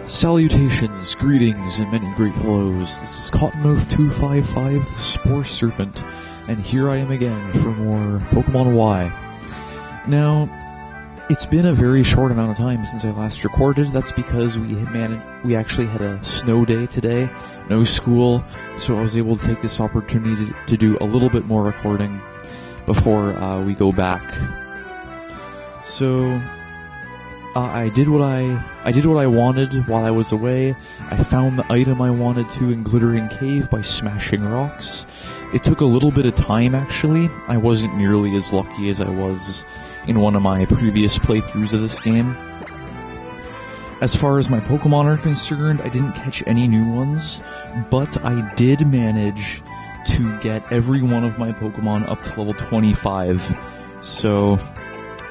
Salutations, greetings, and many great hellos. This is Cottonmouth255, the Spore Serpent, and here I am again for more Pokemon Y. Now, it's been a very short amount of time since I last recorded. That's because we actually had a snow day today, no school, so I was able to take this opportunity to do a little bit more recording before we go back. So I did what I wanted while I was away. I found the item I wanted to in Glittering Cave by smashing rocks. It took a little bit of time, actually. I wasn't nearly as lucky as I was in one of my previous playthroughs of this game. As far as my Pokemon are concerned, I didn't catch any new ones, but I did manage to get every one of my Pokemon up to level 25, so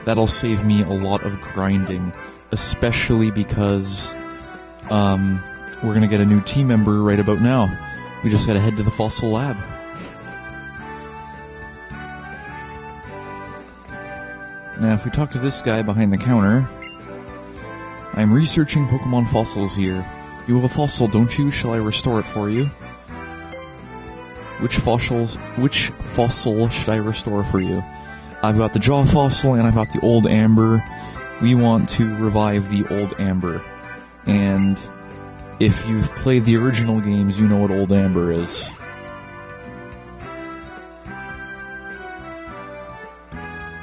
that'll save me a lot of grinding, especially because we're gonna get a new team member right about now. We just gotta head to the Fossil Lab. Now, if we talk to this guy behind the counter, I'm researching Pokemon fossils here. You have a fossil, don't you? Shall I restore it for you? Which fossil should I restore for you? I've got the Jaw fossil and I've got the Old Amber. We want to revive the Old Amber. And if you've played the original games, you know what Old Amber is.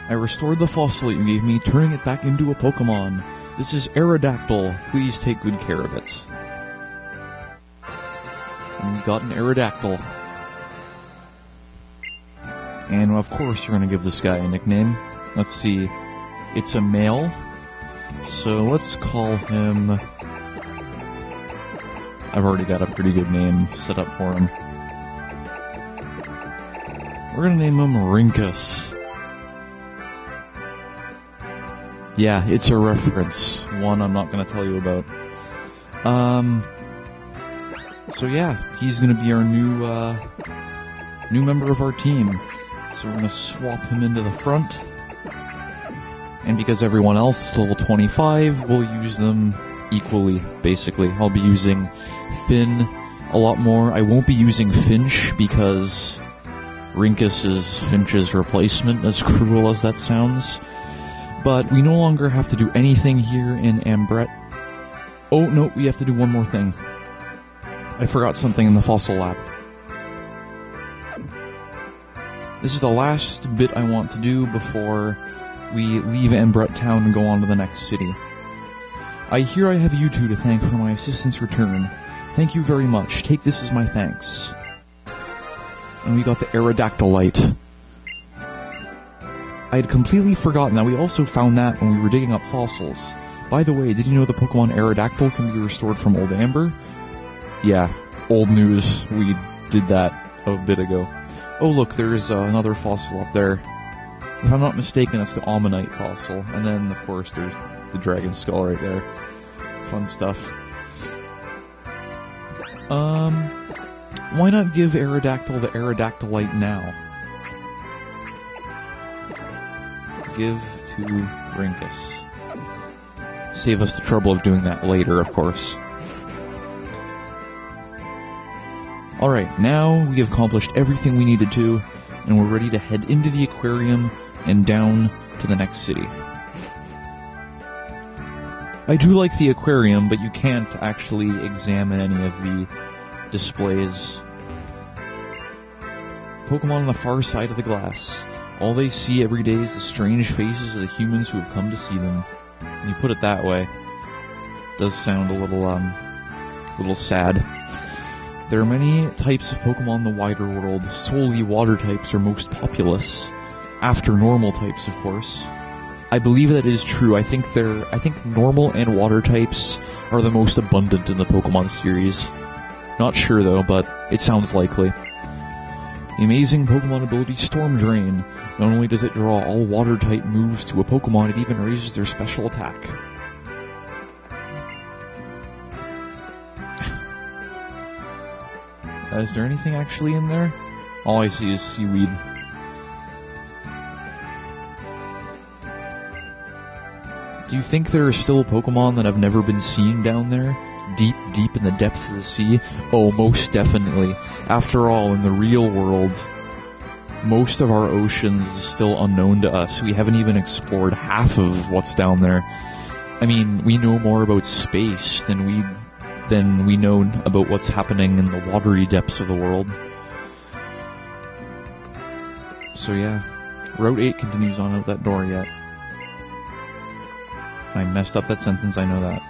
I restored the fossil that you gave me, turning it back into a Pokemon. This is Aerodactyl. Please take good care of it. And we got an Aerodactyl. And of course we're going to give this guy a nickname. Let's see. It's a male. So let's call him... I've already got a pretty good name set up for him. We're going to name him Rinkus. Yeah, it's a reference. One I'm not going to tell you about. So yeah, he's going to be our new member of our team. So we're going to swap him into the front. And because everyone else is level 25, we'll use them equally, basically. I'll be using Finn a lot more. I won't be using Finch because Rinkus is Finch's replacement, as cruel as that sounds. But we no longer have to do anything here in Ambret. Oh, no, we have to do one more thing. I forgot something in the Fossil Lab. This is the last bit I want to do before we leave Ambret Town and go on to the next city. I hear I have you two to thank for my assistant's return. Thank you very much. Take this as my thanks. And we got the Aerodactylite. I had completely forgotten that we also found that when we were digging up fossils. By the way, did you know the Pokemon Aerodactyl can be restored from Old Amber? Yeah, old news. We did that a bit ago. Oh look, there's another fossil up there. If I'm not mistaken, it's the Ammonite fossil. And then, of course, there's the Dragon Skull right there. Fun stuff. Why not give Aerodactyl the Aerodactylite now? Give to Rinkus. Save us the trouble of doing that later, of course. Alright, now we have accomplished everything we needed to, and we're ready to head into the aquarium and down to the next city. I do like the aquarium, but you can't actually examine any of the displays. Pokemon on the far side of the glass. All they see every day is the strange faces of the humans who have come to see them. When you put it that way, it does sound a little sad. There are many types of Pokemon in the wider world. Solely water types are most populous, after normal types, of course. I believe that is true. I think normal and water types are the most abundant in the Pokemon series. Not sure though, but it sounds likely. The amazing Pokemon ability Storm Drain. Not only does it draw all water-type moves to a Pokemon, it even raises their special attack. Is there anything actually in there? All I see is seaweed. Do you think there are still Pokemon that have never been seen down there? deep, deep in the depths of the sea? Oh, most definitely. After all, in the real world, most of our oceans is still unknown to us. We haven't even explored half of what's down there. I mean, we know more about space than we know about what's happening in the watery depths of the world. So yeah, Route 8 continues on out that door yet. I messed up that sentence, I know that.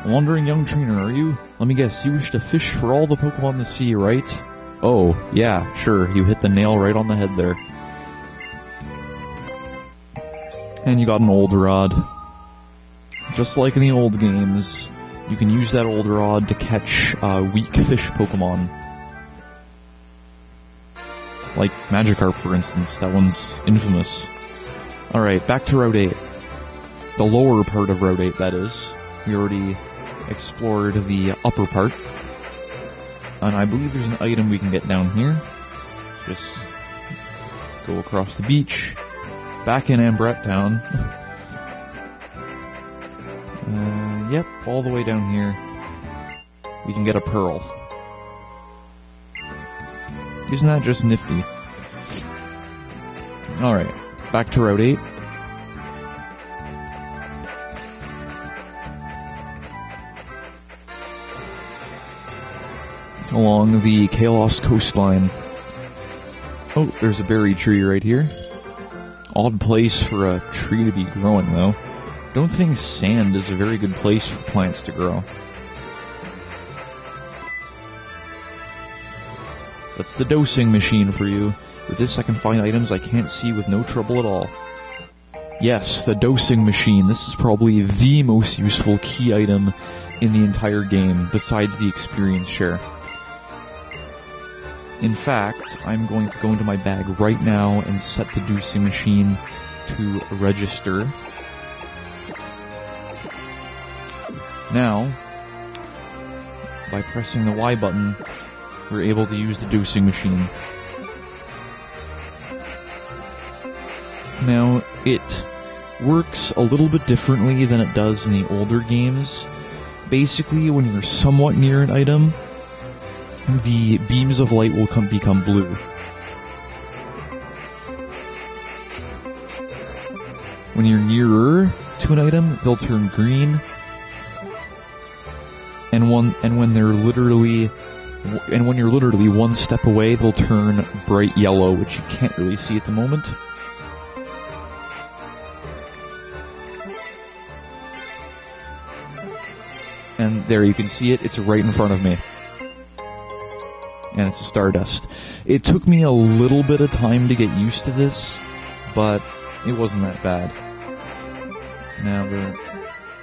A wandering young trainer, are you? Let me guess, you wish to fish for all the Pokemon in the sea, right? Oh, yeah, sure, you hit the nail right on the head there. And you got an old rod. Just like in the old games, you can use that old rod to catch weak fish Pokemon. Like Magikarp, for instance. That one's infamous. Alright, back to Route 8. The lower part of Route 8, that is. We already explored the upper part. And I believe there's an item we can get down here. Just go across the beach. Back in Ambrette Town. Yep, all the way down here. We can get a pearl. Isn't that just nifty? Alright, back to Route 8. Along the Kalos coastline. Oh, there's a berry tree right here. Odd place for a tree to be growing, though. Don't think sand is a very good place for plants to grow. That's the dosing machine for you. With this I can find items I can't see with no trouble at all. Yes, the dosing machine. This is probably the most useful key item in the entire game, besides the experience share. In fact, I'm going to go into my bag right now and set the dosing machine to register. Now, by pressing the Y button, we're able to use the dosing machine. Now, it works a little bit differently than it does in the older games. Basically, when you're somewhat near an item, the beams of light will become blue. When you're nearer to an item, they'll turn green. And when you're literally one step away, they'll turn bright yellow, which you can't really see at the moment. And there, you can see it. It's right in front of me. And it's a Stardust. It took me a little bit of time to get used to this, but it wasn't that bad. Now, there are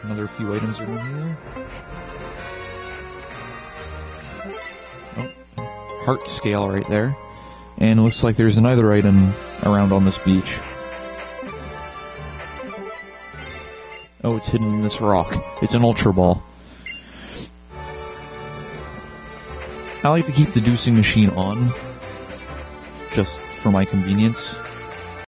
another few items around here. Oh, heart scale right there. And it looks like there's another item around on this beach. Oh, it's hidden in this rock. It's an Ultra Ball. I like to keep the dosing machine on, just for my convenience.